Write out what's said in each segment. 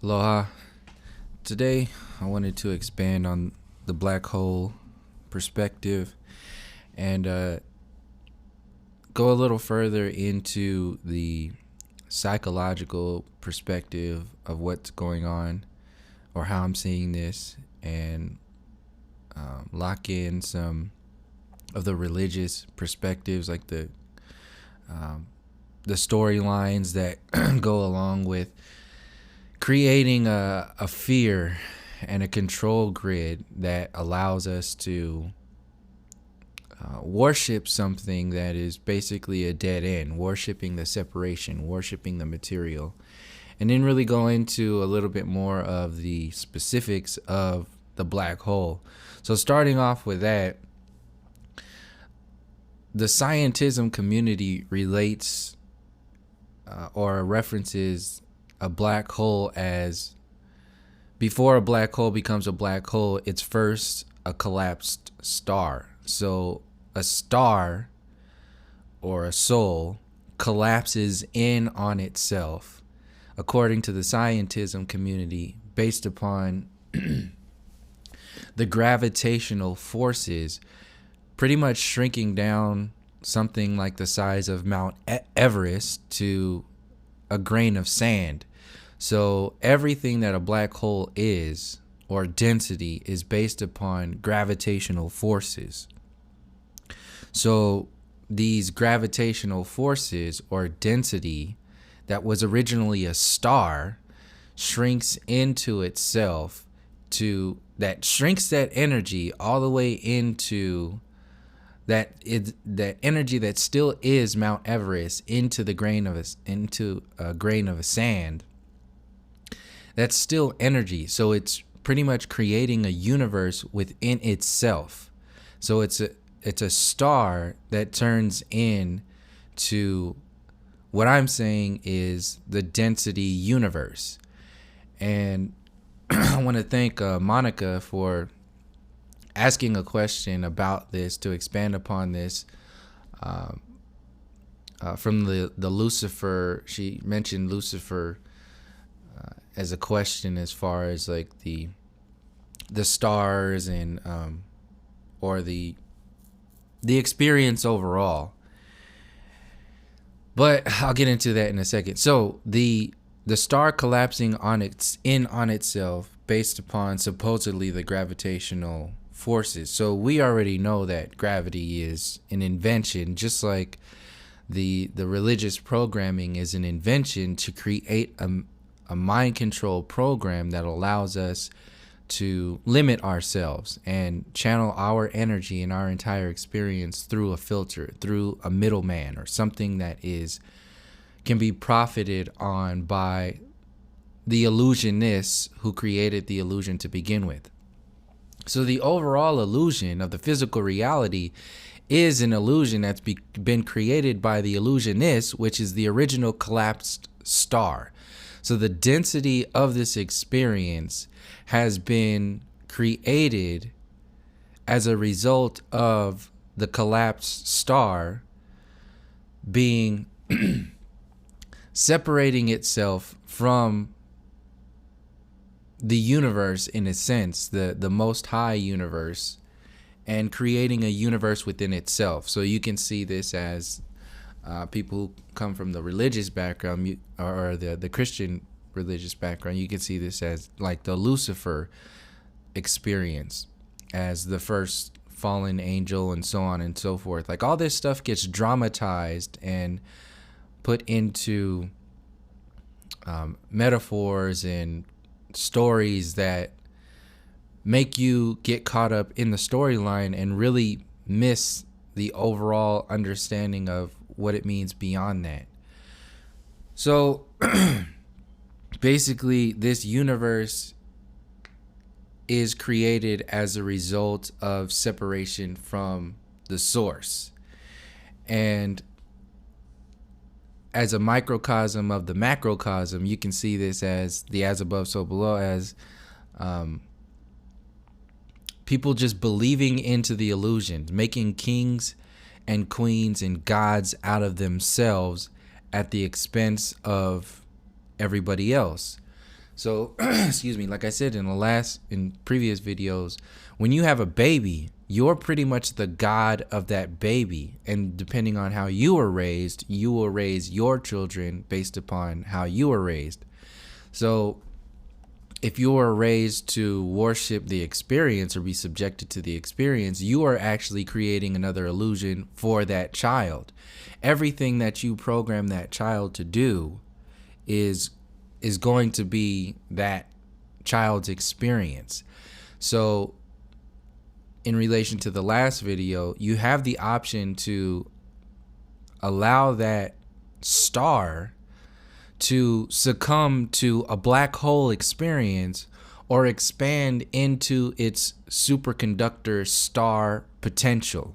Aloha. Today, I wanted to expand on the black hole perspective and go a little further into the psychological perspective of what's going on or how I'm seeing this, and lock in some of the religious perspectives, like the storylines that go along with creating a fear and a control grid that allows us to worship something that is basically a dead end, worshiping the separation, worshiping the material, and then really go into a little bit more of the specifics of the black hole. So starting off with that, the scientism community relates or references a black hole as, before a black hole becomes a black hole, it's first a collapsed star. So a star or a soul collapses in on itself, according to the scientism community, based upon the gravitational forces pretty much shrinking down something like the size of Mount Everest to a grain of sand. So everything that a black hole is, or density, is based upon gravitational forces. So these gravitational forces, or density, that was originally a star shrinks into itself, that shrinks that energy all the way into that energy that still is Mount Everest into a grain of sand. That's still energy. So it's pretty much creating a universe within itself. So it's a star that turns into what I'm saying is the density universe. And I want to thank Monica for asking a question about this, to expand upon this. From the Lucifer, she mentioned Lucifer as a question, as far as like the stars and or the experience overall. But I'll get into that in a second. So the star collapsing on itself based upon supposedly the gravitational forces. So we already know that gravity is an invention, just like the religious programming is an invention to create a mind control program that allows us to limit ourselves and channel our energy and our entire experience through a filter, through a middleman, or something that can be profited on by the illusionists who created the illusion to begin with. So the overall illusion of the physical reality is an illusion that's been created by the illusionist, which is the original collapsed star. So the density of this experience has been created as a result of the collapsed star being separating itself from the universe, in a sense, the most high universe, and creating a universe within itself. So you can see this as people who come from the religious background, or the Christian religious background, you can see this as like the Lucifer experience, as the first fallen angel, and so on and so forth. Like all this stuff gets dramatized and put into metaphors and stories that make you get caught up in the storyline and really miss the overall understanding of what it means beyond that. So basically, this universe is created as a result of separation from the source, and as a microcosm of the macrocosm, you can see this as the as above, so below, as people just believing into the illusion, making kings and queens and gods out of themselves at the expense of everybody else. So, excuse me, like I said in previous videos, when you have a baby, you're pretty much the god of that baby. And depending on how you were raised, you will raise your children based upon how you were raised. So, if you are raised to worship the experience or be subjected to the experience, you are actually creating another illusion for that child. Everything that you program that child to do is going to be that child's experience. So in relation to the last video, you have the option to allow that star to succumb to a black hole experience or expand into its superconductor star potential.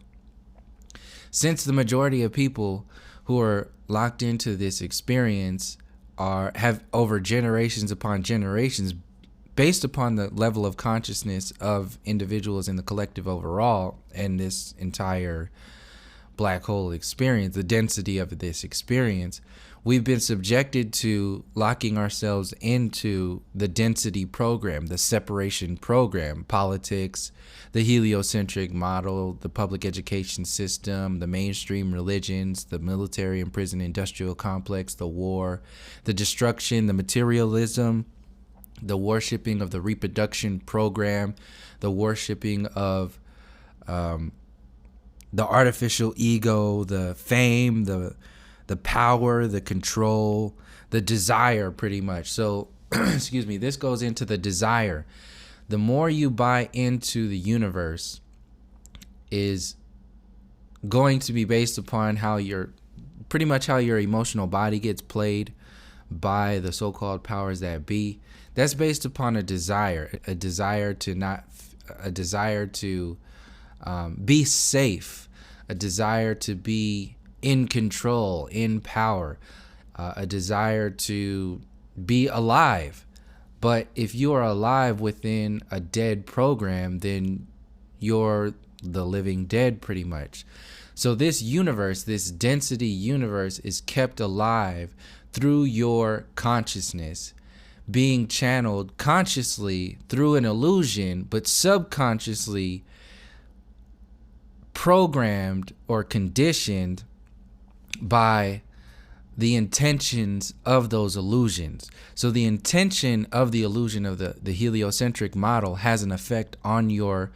Since the majority of people who are locked into this experience have over generations upon generations, based upon the level of consciousness of individuals in the collective overall, and this entire black hole experience, the density of this experience, we've been subjected to locking ourselves into the density program, the separation program, politics, the heliocentric model, the public education system, the mainstream religions, the military and prison industrial complex, the war, the destruction, the materialism, the worshiping of the reproduction program, the worshiping of the artificial ego, the fame, the power, the control, the desire, pretty much. So, excuse me, this goes into the desire. The more you buy into the universe is going to be based upon how pretty much how your emotional body gets played by the so-called powers that be. That's based upon a desire to be safe, a desire to be in control, in power, a desire to be alive. But if you are alive within a dead program, then you're the living dead, pretty much. So this universe, this density universe, is kept alive through your consciousness, being channeled consciously through an illusion, but subconsciously programmed or conditioned by the intentions of those illusions. So the intention of the illusion of the heliocentric model has an effect on your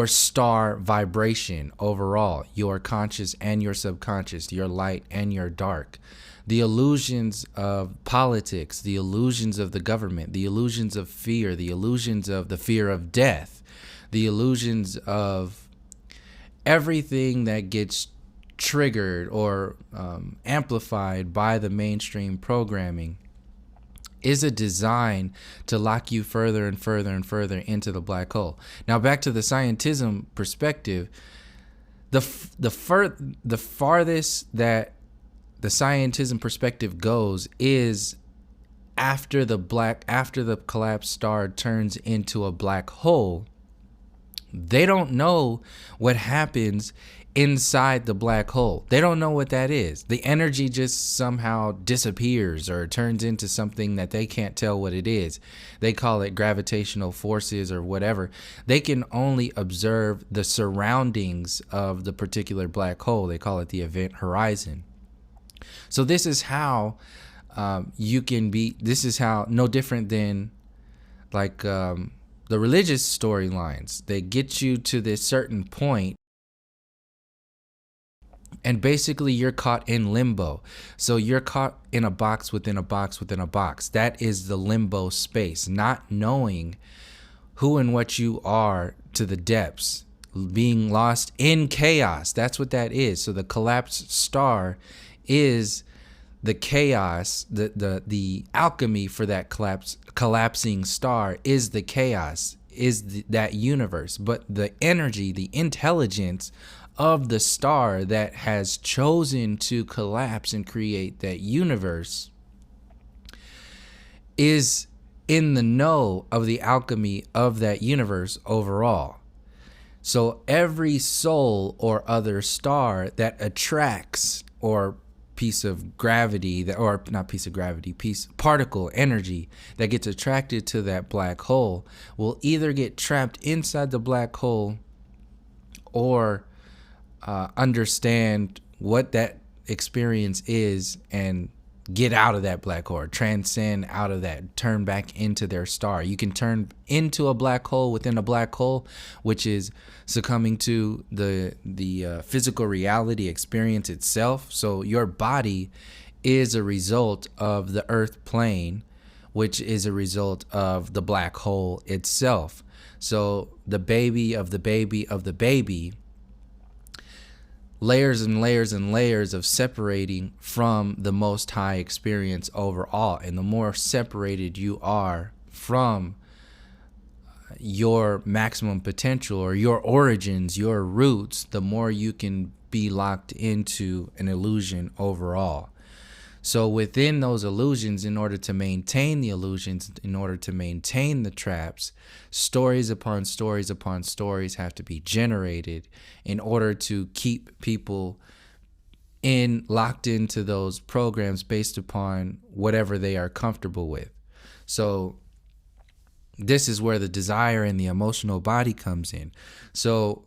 star vibration overall, your conscious and your subconscious, your light and your dark. The illusions of politics, the illusions of the government, the illusions of fear, the illusions of the fear of death, the illusions of everything that gets triggered or amplified by the mainstream programming is a design to lock you further and further and further into the black hole. Now, back to the scientism perspective, the farthest that the scientism perspective goes is after the collapsed star turns into a black hole. They don't know what happens inside the black hole. They don't know what that is. The energy just somehow disappears or turns into something that they can't tell what it is. They call it gravitational forces or whatever. They can only observe the surroundings of the particular black hole. They call it the event horizon. So this is how this is how, no different than like the religious storylines. They get you to this certain point, and basically you're caught in limbo. So you're caught in a box within a box within a box. That is the limbo space, not knowing who and what you are to the depths, being lost in chaos. That's what that is. So the collapsed star is the chaos, the alchemy for that collapsing star is the chaos, is that universe. But the energy, the intelligence of the star that has chosen to collapse and create that universe is in the know of the alchemy of that universe overall. So every soul or other star that attracts or piece of gravity that, or not piece of gravity, piece particle energy that gets attracted to that black hole will either get trapped inside the black hole or understand what that experience is and get out of that black hole, or transcend out of that, turn back into their star. You can turn into a black hole within a black hole, which is succumbing to the physical reality experience itself. So your body is a result of the earth plane, which is a result of the black hole itself. So the baby of the baby of the baby, layers and layers and layers of separating from the Most High experience overall. And the more separated you are from your maximum potential or your origins, your roots, the more you can be locked into an illusion overall. So within those illusions, in order to maintain the illusions, in order to maintain the traps, stories upon stories upon stories have to be generated in order to keep people locked into those programs based upon whatever they are comfortable with. So this is where the desire and the emotional body comes in. So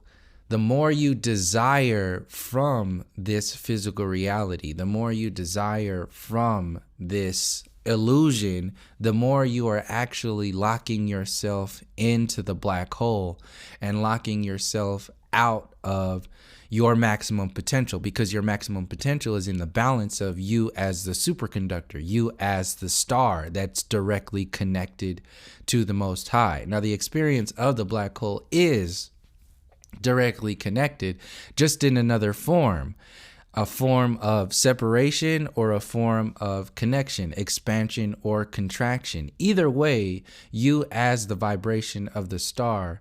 the more you desire from this physical reality, the more you desire from this illusion, the more you are actually locking yourself into the black hole and locking yourself out of your maximum potential, because your maximum potential is in the balance of you as the superconductor, you as the star that's directly connected to the Most High. Now, the experience of the black hole is directly connected, just in another form, a form of separation or a form of connection, expansion or contraction. Either way, you as the vibration of the star,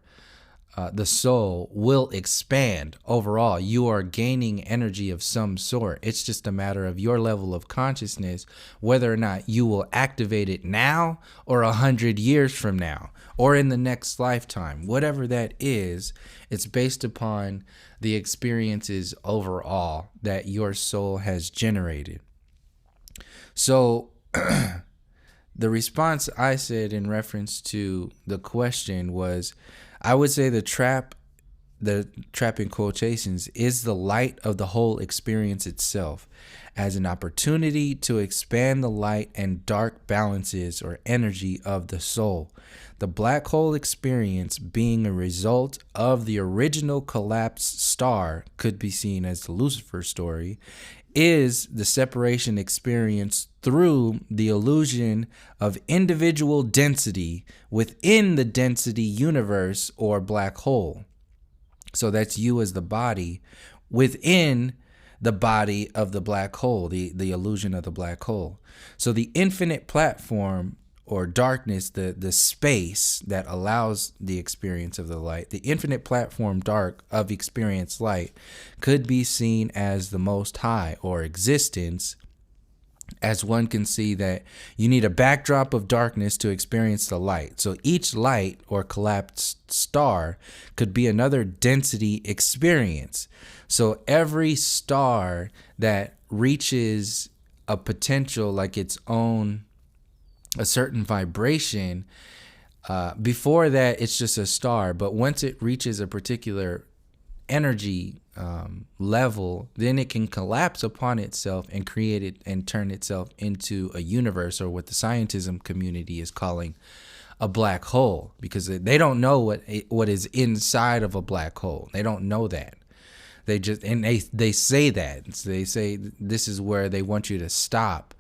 the soul, will expand overall. You are gaining energy of some sort. It's just a matter of your level of consciousness, whether or not you will activate it now or 100 years from now or in the next lifetime. Whatever that is, it's based upon the experiences overall that your soul has generated. So the response I said in reference to the question was, I would say the trap in quotations, is the light of the whole experience itself as an opportunity to expand the light and dark balances or energy of the soul. The black hole experience, being a result of the original collapsed star, could be seen as the Lucifer story, is the separation experience through the illusion of individual density within the density universe or black hole. So that's you as the body within the body of the black hole, the illusion of the black hole. So the infinite platform or darkness, the space that allows the experience of the light, the infinite platform dark of experience light, could be seen as the Most High or existence, as one can see that you need a backdrop of darkness to experience the light. So each light or collapsed star could be another density experience. So every star that reaches a potential, like its own, a certain vibration, before that it's just a star, but once it reaches a particular energy level, then it can collapse upon itself and create it and turn itself into a universe, or what the scientism community is calling a black hole, because they don't know what is inside of a black hole. They don't know that. They just, and they say that. They say this is where they want you to stop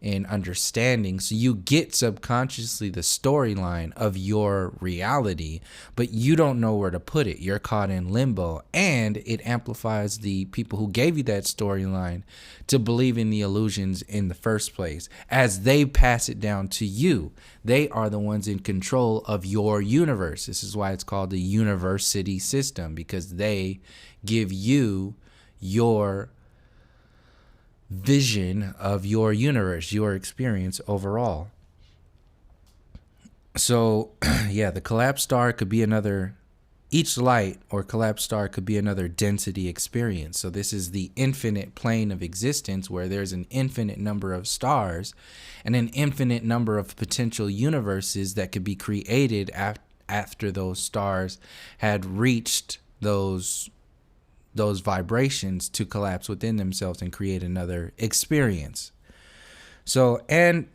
in understanding, so you get subconsciously the storyline of your reality, but you don't know where to put it. You're caught in limbo, and it amplifies the people who gave you that storyline to believe in the illusions in the first place, as they pass it down to you. They are the ones in control of your universe. This is why it's called the university system, because they give you your vision of your universe, your experience overall. So yeah, the collapsed star could be another Each light or collapsed star could be another density experience. So this is the infinite plane of existence where there's an infinite number of stars and an infinite number of potential universes that could be created after those stars had reached those vibrations to collapse within themselves and create another experience. So, and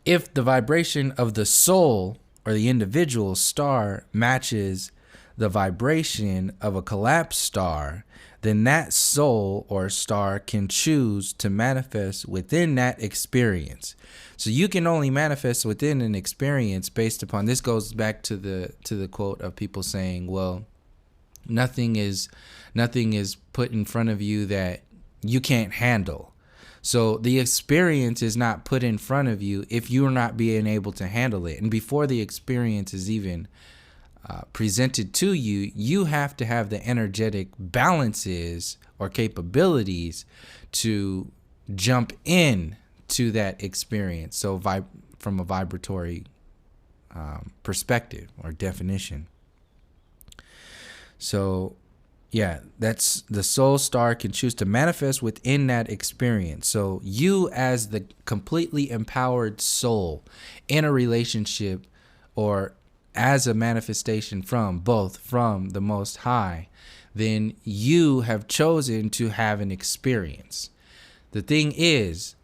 if the vibration of the soul or the individual star matches the vibration of a collapsed star, then that soul or star can choose to manifest within that experience. So you can only manifest within an experience based upon, this goes back to the quote of people saying, well, nothing is put in front of you that you can't handle. So the experience is not put in front of you if you're not being able to handle it. And before the experience is even presented to you, you have to have the energetic balances or capabilities to jump in to that experience. So from a vibratory perspective or definition. So yeah, that's the soul star can choose to manifest within that experience. So you as the completely empowered soul in a relationship or as a manifestation from the Most High, then you have chosen to have an experience. The thing is,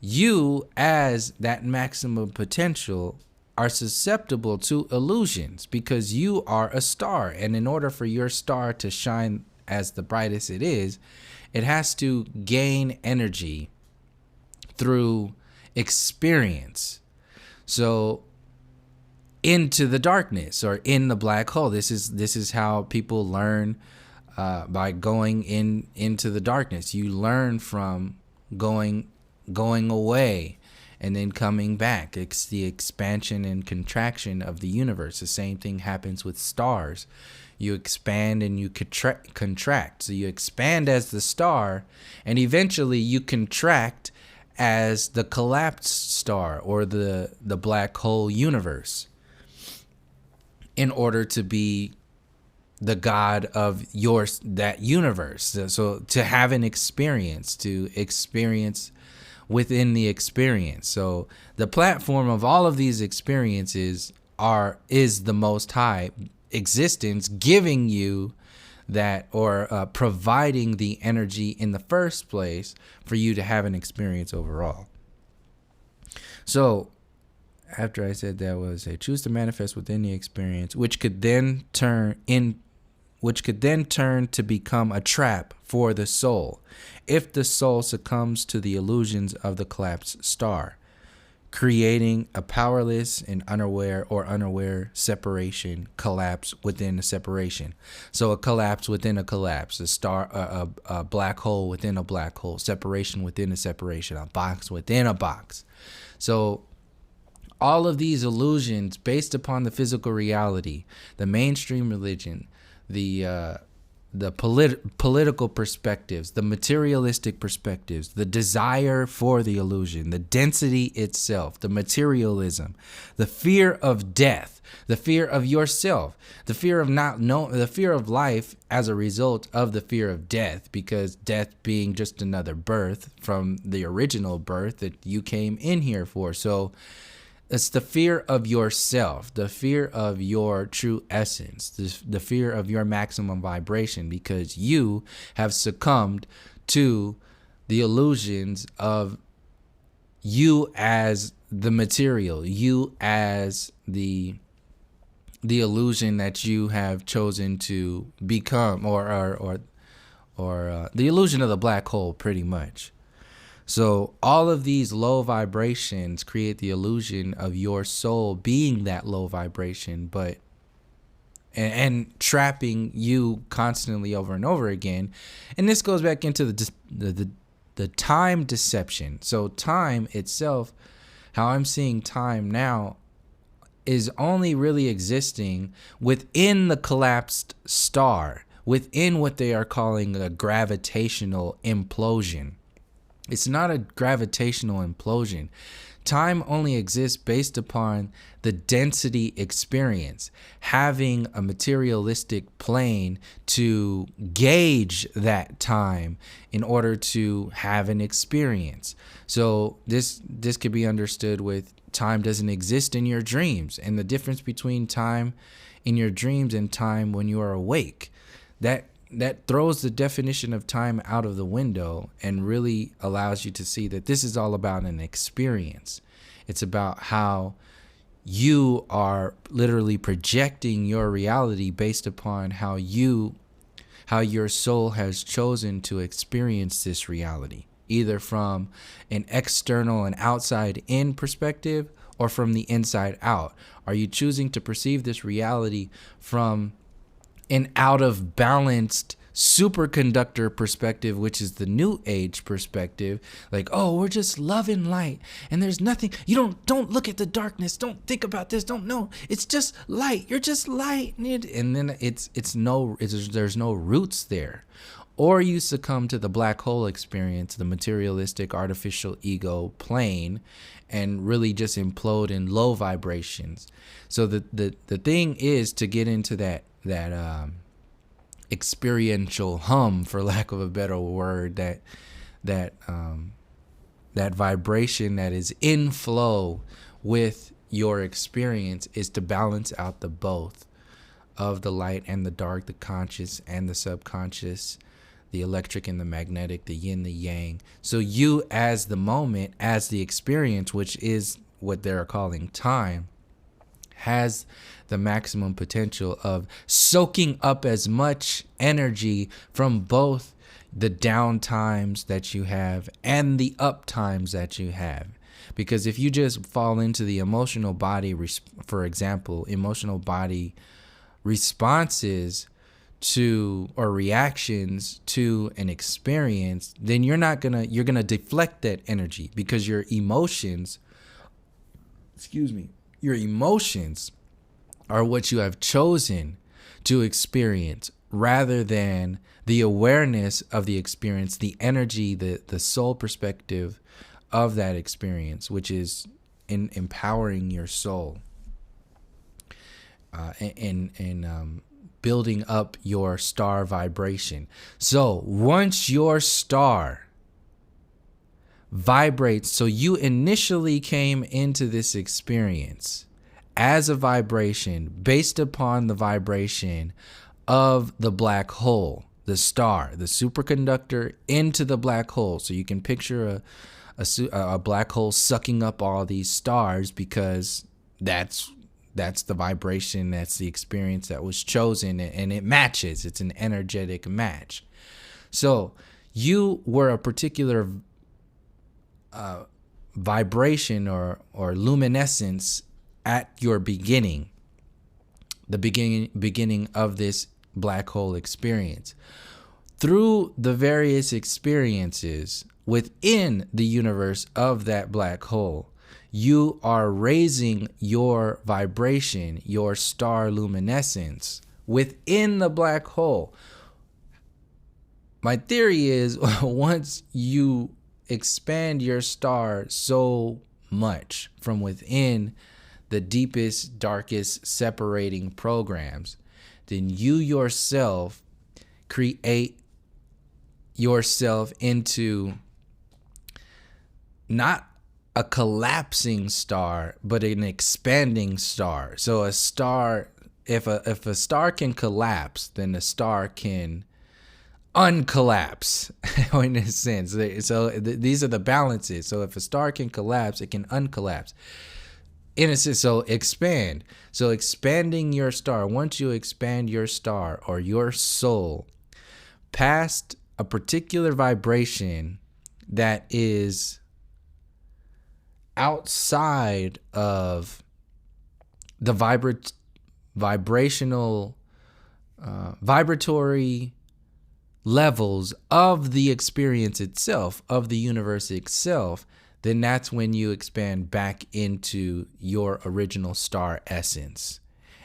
you as that maximum potential are susceptible to illusions because you are a star. And in order for your star to shine as the brightest it has to gain energy through experience. So into the darkness or in the black hole, this is how people learn by going into the darkness. You learn from going away and then coming back. It's the expansion and contraction of the universe. The same thing happens with stars. You expand and you contract. So you expand as the star, and eventually you contract as the collapsed star or the black hole universe in order to be the god of that universe. So to have an experience, to experience within the experience. So the platform of all of these experiences is the Most High existence, giving you that or providing the energy in the first place for you to have an experience overall. So after I said that was a choose to manifest within the experience, which could then turn to become a trap for the soul if the soul succumbs to the illusions of the collapsed star, creating a powerless and unaware separation, collapse within a separation. So a collapse within a collapse, a black hole within a black hole, separation within a separation, a box within a box. So all of these illusions based upon the physical reality, the mainstream religion, the political perspectives, the materialistic perspectives, the desire for the illusion, the density itself, the materialism, the fear of death, the fear of yourself, the fear of the fear of life as a result of the fear of death, because death being just another birth from the original birth that you came in here for. So it's the fear of yourself, the fear of your true essence, the fear of your maximum vibration, because you have succumbed to the illusions of you as the material, you as the illusion that you have chosen to become, or the illusion of the black hole, pretty much. So all of these low vibrations create the illusion of your soul being that low vibration, but and trapping you constantly over and over again. And this goes back into the time deception. So time itself, how I'm seeing time now, is only really existing within the collapsed star, within what they are calling a gravitational implosion. It's not a gravitational implosion. Time only exists based upon the density experience, having a materialistic plane to gauge that time in order to have an experience. So this could be understood with time doesn't exist in your dreams, and the difference between time in your dreams and time when you are awake. That throws the definition of time out of the window and really allows you to see that this is all about an experience. It's about how you are literally projecting your reality based upon how your soul has chosen to experience this reality, either from an external and outside in perspective or from the inside out. Are you choosing to perceive this reality from an out of balanced superconductor perspective, which is the new age perspective, like, oh, we're just love and light and there's nothing, you don't look at the darkness, don't think about this, don't know, it's just light, you're just light, and then there's no roots there. Or you succumb to the black hole experience, the materialistic artificial ego plane, and really just implode in low vibrations. So the thing is to get into that experiential hum, for lack of a better word, that vibration that is in flow with your experience, is to balance out the both of the light and the dark, the conscious and the subconscious, the electric and the magnetic, the yin, the yang. So you, as the moment, as the experience, which is what they're calling time, has the maximum potential of soaking up as much energy from both the down times that you have and the up times that you have. Because if you just fall into the emotional body, for example, emotional body responses to or reactions to an experience, then you're gonna deflect that energy, because your emotions are what you have chosen to experience, rather than the awareness of the experience, the energy, the soul perspective of that experience, which is in empowering your soul and building up your star vibration. So once your star vibrates, so you initially came into this experience as a vibration based upon the vibration of the black hole, the star, the superconductor into the black hole. So you can picture a black hole sucking up all these stars, because that's the vibration, that's the experience that was chosen, and it matches. It's an energetic match. So you were a particular vibration or luminescence at your beginning, the beginning of this black hole experience. Through the various experiences within the universe of that black hole, you are raising your vibration, your star luminescence within the black hole. My theory is once you expand your star so much from within the deepest, darkest separating programs, then you yourself create yourself into not a collapsing star, but an expanding star. So a star, if a star can collapse, then a star can uncollapse in a sense. So these are the balances. So if a star can collapse, it can uncollapse. In a sense, so expand. So expanding your star, once you expand your star or your soul past a particular vibration that is outside of the vibratory levels of the experience itself, of the universe itself, then that's when you expand back into your original star essence.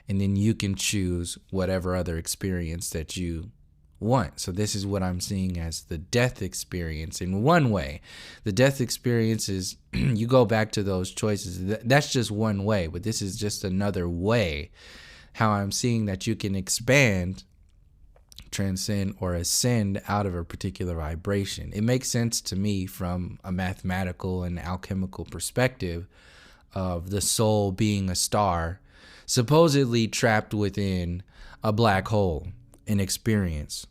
And then you can choose whatever other experience that you want. So this is what I'm seeing as the death experience in one way. The death experience is you go back to those choices. That's just one way, but this is just another way how I'm seeing that you can expand, transcend, or ascend out of a particular vibration. It makes sense to me from a mathematical and alchemical perspective of the soul being a star supposedly trapped within a black hole in experience.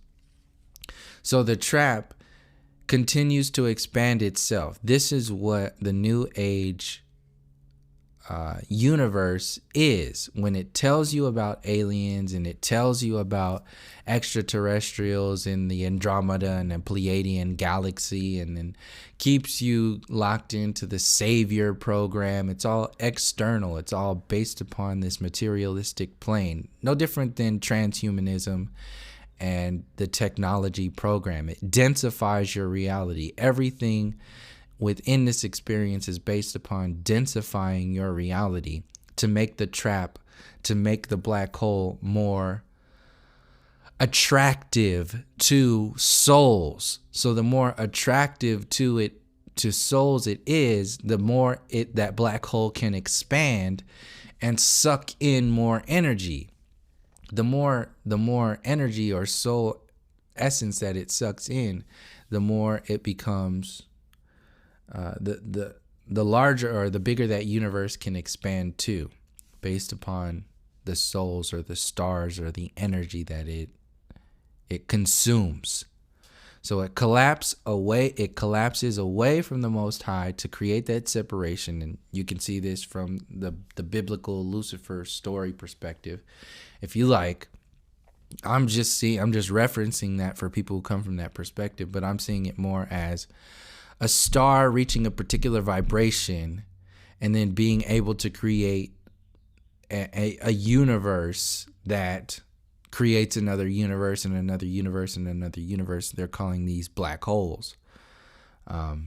So the trap continues to expand itself. This is what the New Age universe is. When it tells you about aliens and it tells you about extraterrestrials in the Andromeda and the Pleiadian galaxy, and then keeps you locked into the savior program, it's all external. It's all based upon this materialistic plane. No different than transhumanism and the technology program. It densifies your reality. Everything within this experience is based upon densifying your reality to make the trap, to make the black hole more attractive to souls. So the more attractive to souls it is, the more that black hole can expand and suck in more energy. The more energy or soul essence that it sucks in, the more it becomes the larger or the bigger that universe can expand to, based upon the souls or the stars or the energy that it consumes. So it collapses away from the Most High to create that separation. And you can see this from the biblical Lucifer story perspective. If you like, I'm just referencing that for people who come from that perspective, but I'm seeing it more as a star reaching a particular vibration and then being able to create a universe that creates another universe and another universe and another universe. They're calling these black holes, because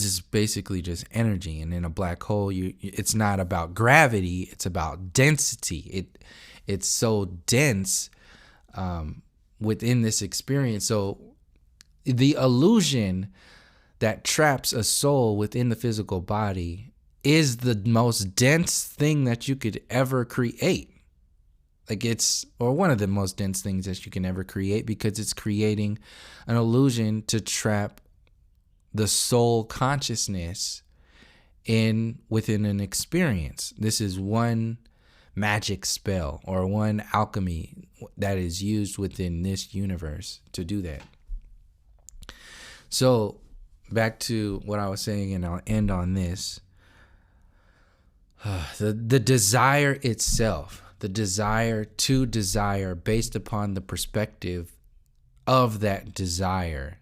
it's basically just energy. And in a black hole, it's not about gravity, it's about density. It's so dense within this experience. So the illusion that traps a soul within the physical body is the most dense thing that you could ever create. Or one of the most dense things that you can ever create, because it's creating an illusion to trap the soul consciousness within an experience. This is one magic spell or one alchemy that is used within this universe to do that. So back to what I was saying, and I'll end on this. The desire itself, the desire to desire based upon the perspective of that desire.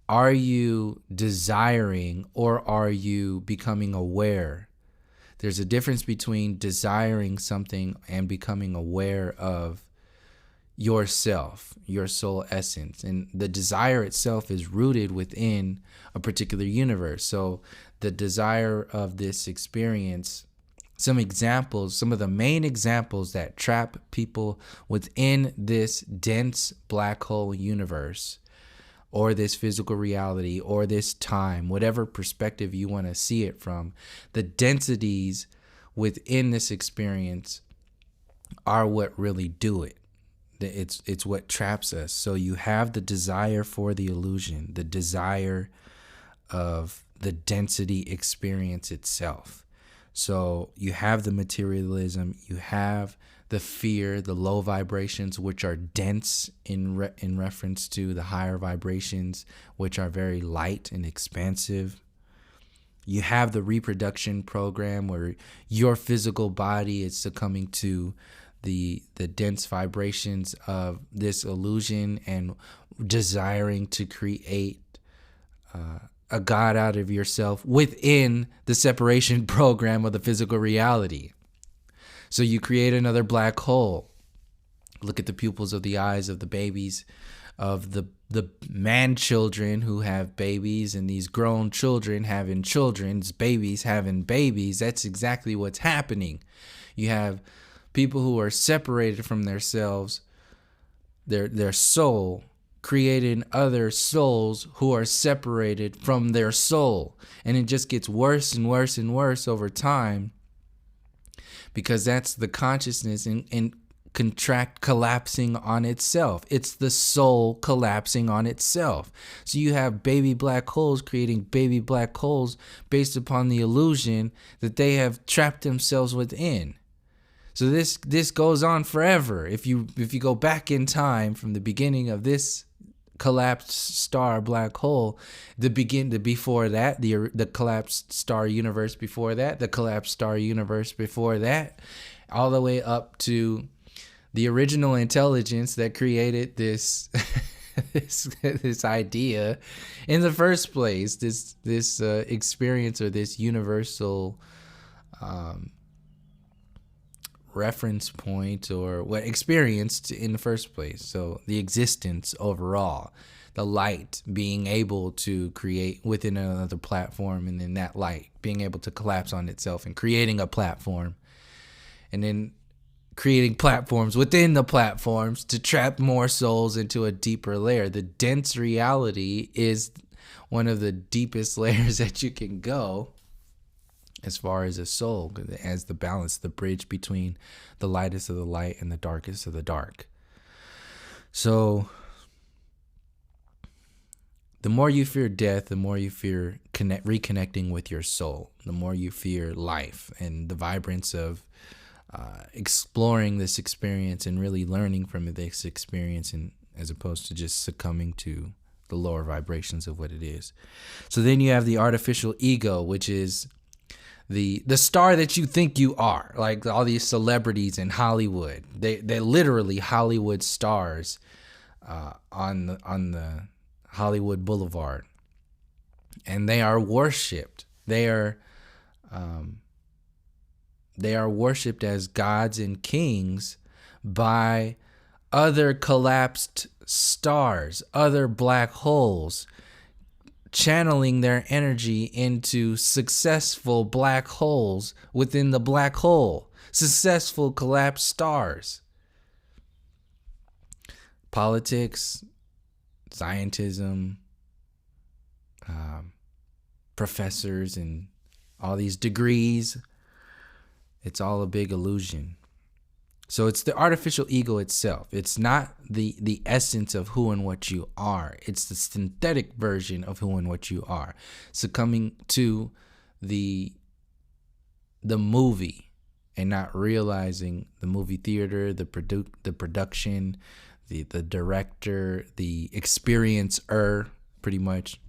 Are you desiring or are you becoming aware? There's a difference between desiring something and becoming aware of yourself, your soul essence. And the desire itself is rooted within a particular universe. So the desire of this experience, some of the main examples that trap people within this dense black hole universe, or this physical reality, or this time, whatever perspective you want to see it from, the densities within this experience are what really do it. It's what traps us. So you have the desire for the illusion, the desire of the density experience itself. So you have the materialism, you have the fear, the low vibrations, which are dense in reference to the higher vibrations, which are very light and expansive. You have the reproduction program where your physical body is succumbing to the dense vibrations of this illusion and desiring to create a God out of yourself within the separation program of the physical reality. So you create another black hole. Look at the pupils of the eyes of the babies, of the man children who have babies, and these grown children having children's babies having babies. That's exactly what's happening. You have people who are separated from themselves their soul creating other souls who are separated from their soul. And it just gets worse and worse and worse over time, because that's the consciousness and contract collapsing on itself. It's the soul collapsing on itself. So you have baby black holes creating baby black holes based upon the illusion that they have trapped themselves within. So this goes on forever. If you go back in time from the beginning of this collapsed star black hole, before that, the collapsed star universe before that, the collapsed star universe before that, all the way up to the original intelligence that created this this idea in the first place, this experience, or this universal reference point, or what experienced in the first place. So the existence overall, the light being able to create within another platform, and then that light being able to collapse on itself and creating a platform, and then creating platforms within the platforms to trap more souls into a deeper layer. The dense reality is one of the deepest layers that you can go as far as a soul, as the balance, the bridge between the lightest of the light and the darkest of the dark. So the more you fear death, the more you fear reconnecting with your soul, the more you fear life and the vibrance of exploring this experience and really learning from this experience, and as opposed to just succumbing to the lower vibrations of what it is. So then you have the artificial ego, which is the star that you think you are, like all these celebrities in Hollywood. They're literally Hollywood stars on the Hollywood Boulevard, and they are worshipped. They are worshipped as gods and kings by other collapsed stars, other black holes, channeling their energy into successful black holes within the black hole, successful collapsed stars. Politics, scientism, professors, and all these degrees, it's all a big illusion. So it's the artificial ego itself. It's not the essence of who and what you are. It's the synthetic version of who and what you are. Succumbing to the movie and not realizing the movie theater, the production, the director, the experiencer, pretty much.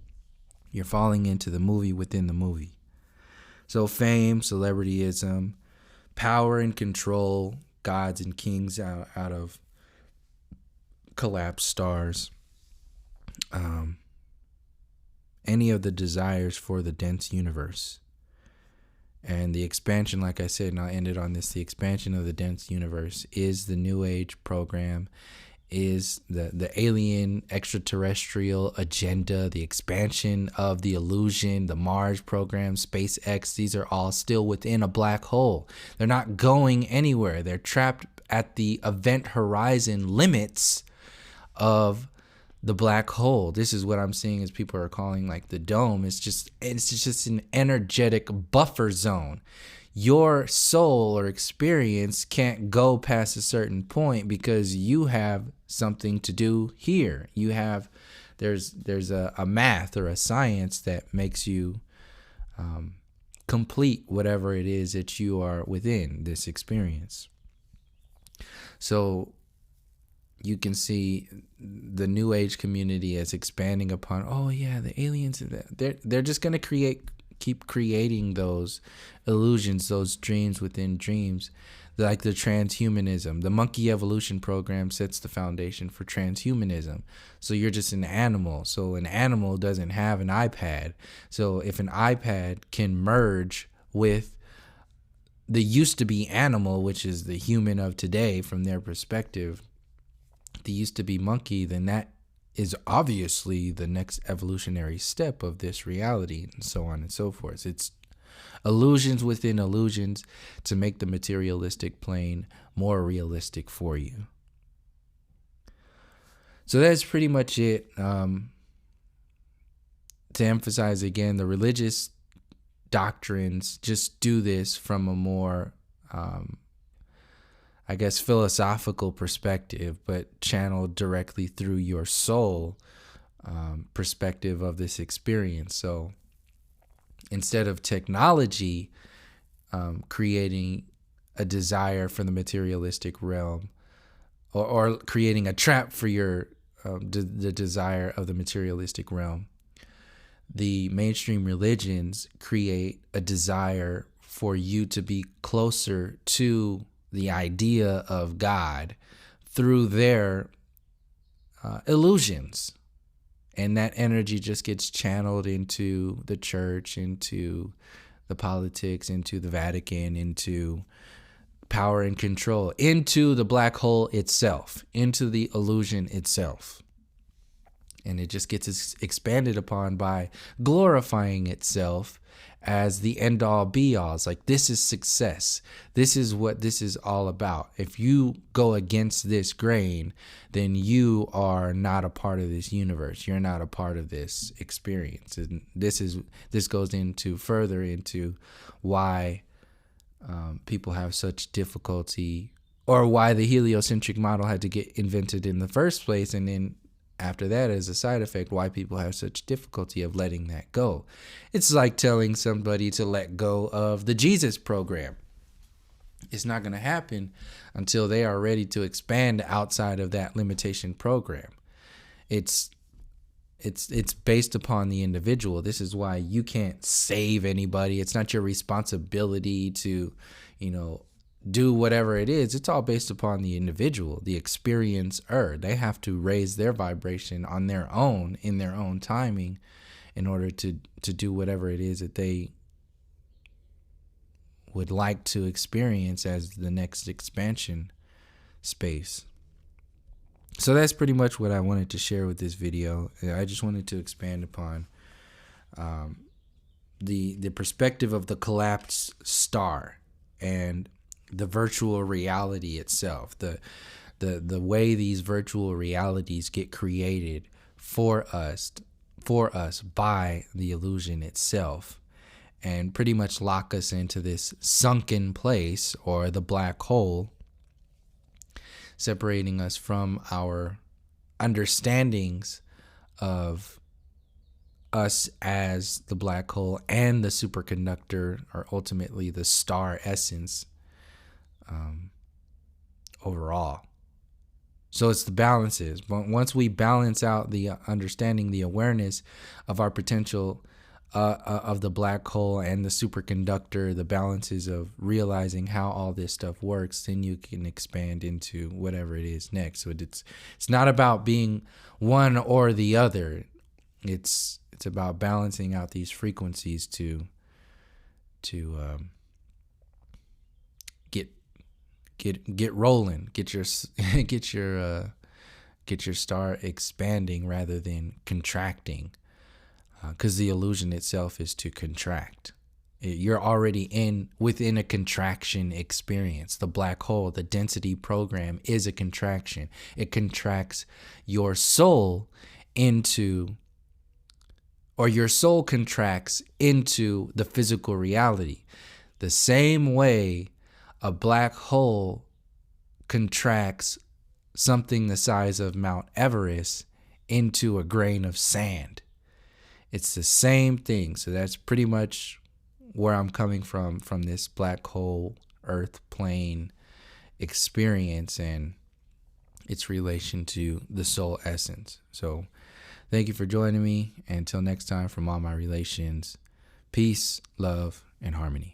You're falling into the movie within the movie. So fame, celebrityism, power and control, gods and kings out of collapsed stars, any of the desires for the dense universe. And the expansion, like I said, and I'll end it on this, the expansion of the dense universe is the New Age program, is the alien extraterrestrial agenda, the expansion of the illusion, the Mars program, SpaceX. These are all still within a black hole. They're not going anywhere. They're trapped at the event horizon limits of the black hole. This is what I'm seeing as people are calling like the dome. It's just an energetic buffer zone. Your soul or experience can't go past a certain point because you have something to do here. There's a math or a science that makes you complete whatever it is that you are within this experience. So you can see the New Age community as expanding upon, oh yeah, the aliens, they're just going to keep creating those illusions, those dreams within dreams, like the transhumanism. The monkey evolution program sets the foundation for transhumanism. So you're just an animal. So an animal doesn't have an iPad. So if an iPad can merge with the used to be animal, which is the human of today from their perspective, the used to be monkey, then that is obviously the next evolutionary step of this reality, and so on and so forth. It's illusions within illusions to make the materialistic plane more realistic for you. So that's pretty much it. To emphasize again, the religious doctrines just do this from a more, I guess, philosophical perspective, but channeled directly through your soul perspective of this experience. So instead of technology creating a desire for the materialistic realm, or creating a trap for your the desire of the materialistic realm, the mainstream religions create a desire for you to be closer to the idea of God through their illusions. And that energy just gets channeled into the church, into the politics, into the Vatican, into power and control, into the black hole itself, into the illusion itself. And it just gets expanded upon by glorifying itself as the end all be all. It's like, this is success. This is what this is all about. If you go against this grain, then you are not a part of this universe. You're not a part of this experience. And this goes into further into why people have such difficulty, or why the heliocentric model had to get invented in the first place, and then after that, as a side effect, why people have such difficulty of letting that go. It's like telling somebody to let go of the Jesus program. It's not going to happen until they are ready to expand outside of that limitation program. It's based upon the individual. This is why you can't save anybody. It's not your responsibility to, do whatever it is. It's all based upon the individual, the experiencer. They have to raise their vibration on their own, in their own timing, in order to do whatever it is that they would like to experience as the next expansion space. So that's pretty much what I wanted to share with this video. I just wanted to expand upon the perspective of the collapsed star and the virtual reality itself, the way these virtual realities get created for us by the illusion itself, and pretty much lock us into this sunken place, or the black hole, separating us from our understandings of us as the black hole and the superconductor, or ultimately the star essence overall. So it's the balances. But once we balance out the understanding, the awareness of our potential of the black hole and the superconductor, the balances of realizing how all this stuff works, then you can expand into whatever it is next. So it's not about being one or the other. It's about balancing out these frequencies to get rolling, get your star expanding rather than contracting, because the illusion itself is to contract. You're already within a contraction experience. The black hole, the density program, is a contraction. It contracts your soul into, or your soul contracts into the physical reality. The same way a black hole contracts something the size of Mount Everest into a grain of sand. It's the same thing. So that's pretty much where I'm coming from this black hole earth plane experience and its relation to the soul essence. So thank you for joining me. Until next time, from all my relations, peace, love, and harmony.